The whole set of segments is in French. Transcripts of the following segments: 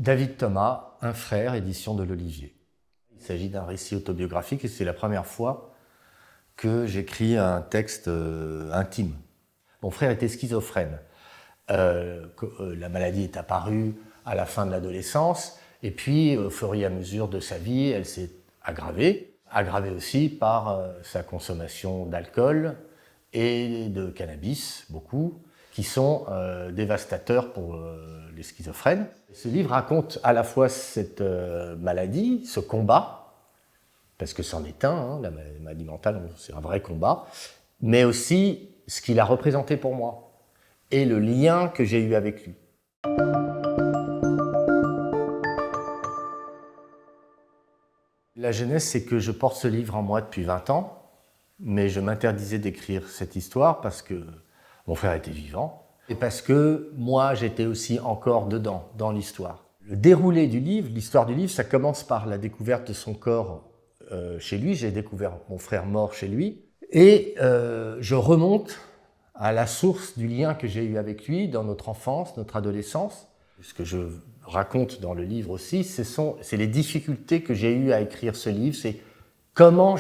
David Thomas, Un frère, édition de l'Olivier. Il s'agit d'un récit autobiographique et c'est la première fois que j'écris un texte intime. Mon frère était schizophrène. La maladie est apparue à la fin de l'adolescence et puis au fur et à mesure de sa vie, elle s'est aggravée aussi par sa consommation d'alcool et de cannabis, beaucoup, qui sont dévastateurs pour les schizophrènes. Ce livre raconte à la fois cette maladie, ce combat, parce que c'en est un, la maladie mentale, c'est un vrai combat, mais aussi ce qu'il a représenté pour moi et le lien que j'ai eu avec lui. La genèse, c'est que je porte ce livre en moi depuis 20 ans, mais je m'interdisais d'écrire cette histoire parce que mon frère était vivant et parce que moi, j'étais aussi encore dedans, dans l'histoire. Le déroulé du livre, l'histoire du livre, ça commence par la découverte de son corps chez lui. J'ai découvert mon frère mort chez lui et je remonte à la source du lien que j'ai eu avec lui dans notre enfance, notre adolescence. Ce que je raconte dans le livre aussi, c'est les difficultés que j'ai eues à écrire ce livre, c'est comment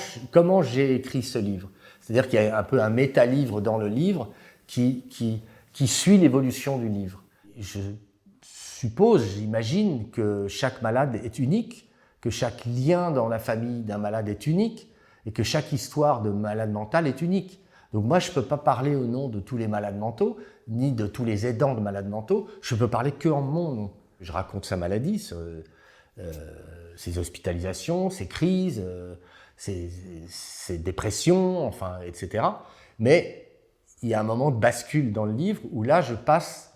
j'ai écrit ce livre. C'est-à-dire qu'il y a un peu un méta-livre dans le livre qui suit l'évolution du livre. Je suppose, j'imagine que chaque malade est unique, que chaque lien dans la famille d'un malade est unique et que chaque histoire de malade mental est unique. Donc moi, je ne peux pas parler au nom de tous les malades mentaux, ni de tous les aidants de malades mentaux, je ne peux parler que en mon nom. Je raconte sa maladie, ses hospitalisations, ses crises, ses dépressions, enfin, etc. Mais il y a un moment de bascule dans le livre où là, je passe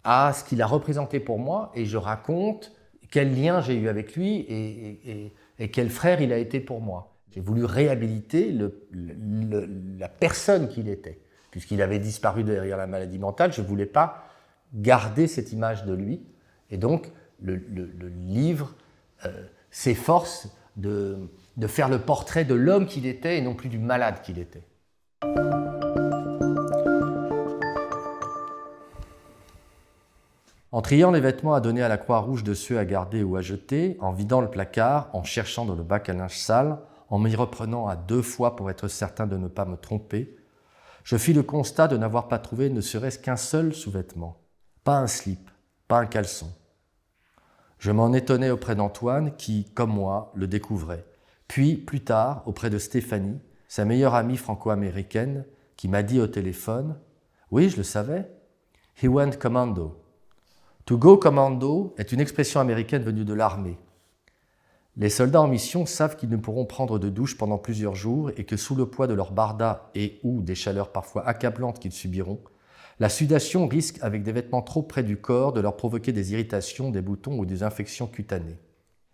à ce qu'il a représenté pour moi et je raconte quel lien j'ai eu avec lui et quel frère il a été pour moi. J'ai voulu réhabiliter la personne qu'il était. Puisqu'il avait disparu derrière la maladie mentale, je ne voulais pas garder cette image de lui. Et donc, le livre s'efforce de faire le portrait de l'homme qu'il était et non plus du malade qu'il était. En triant les vêtements à donner à la Croix-Rouge de ceux à garder ou à jeter, en vidant le placard, en cherchant dans le bac à linge sale, en m'y reprenant à 2 fois pour être certain de ne pas me tromper, je fis le constat de n'avoir pas trouvé ne serait-ce qu'un seul sous-vêtement, pas un slip, pas un caleçon. Je m'en étonnais auprès d'Antoine qui, comme moi, le découvrait. Puis, plus tard, auprès de Stéphanie, sa meilleure amie franco-américaine, qui m'a dit au téléphone « Oui, je le savais. He went commando. » To go commando est une expression américaine venue de l'armée. Les soldats en mission savent qu'ils ne pourront prendre de douche pendant plusieurs jours et que sous le poids de leur barda et ou des chaleurs parfois accablantes qu'ils subiront, la sudation risque, avec des vêtements trop près du corps, de leur provoquer des irritations, des boutons ou des infections cutanées.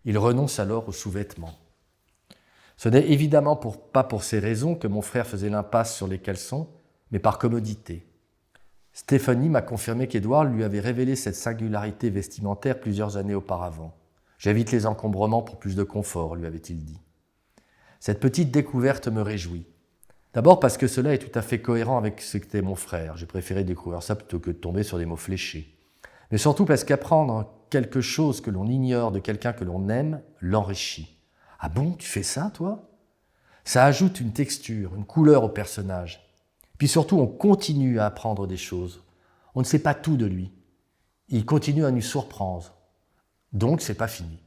Ils renoncent alors aux sous-vêtements. Ce n'est évidemment pas pour ces raisons que mon frère faisait l'impasse sur les caleçons, mais par commodité. Stéphanie m'a confirmé qu'Édouard lui avait révélé cette singularité vestimentaire plusieurs années auparavant. « J'évite les encombrements pour plus de confort », lui avait-il dit. Cette petite découverte me réjouit. D'abord parce que cela est tout à fait cohérent avec ce qu'était mon frère. J'ai préféré découvrir ça plutôt que de tomber sur des mots fléchés. Mais surtout parce qu'apprendre quelque chose que l'on ignore de quelqu'un que l'on aime l'enrichit. « Ah bon, tu fais ça, toi ?» Ça ajoute une texture, une couleur au personnage. Puis surtout, on continue à apprendre des choses. On ne sait pas tout de lui. Il continue à nous surprendre. Donc, c'est pas fini.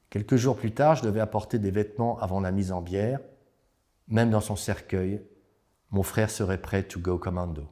Quelques jours plus tard, je devais apporter des vêtements avant la mise en bière. Même dans son cercueil, mon frère serait prêt to go commando.